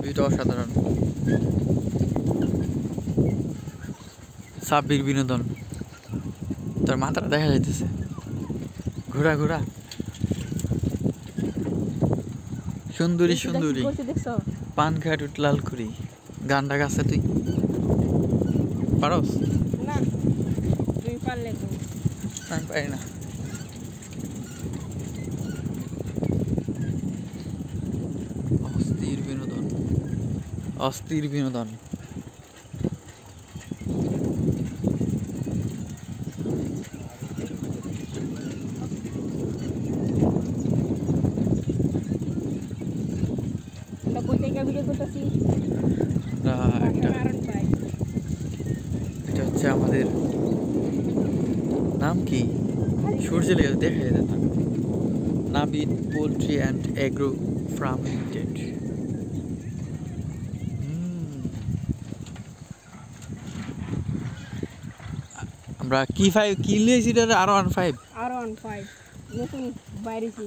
ভিউটা অসাধারণ। সাব্বির বিনোদন, তোর মাথাটা দেখা যাইতেছে। ঘোরা ঘোরা, সুন্দরী সুন্দরী পান খাট লাল করি। গানটা গাছে তুই পারস? না তুই পারলে তো। আমি পারি না। অস্থির বিনোদন, অস্থির বিনোদন। এটা হচ্ছে আমাদের নাম কি, সূর্য লেগে দেখা যেত না। Nabid poultry and agro farm limited. আমরা কি 5 কি লিয়েছি? R15 নতুন বাইরেছি।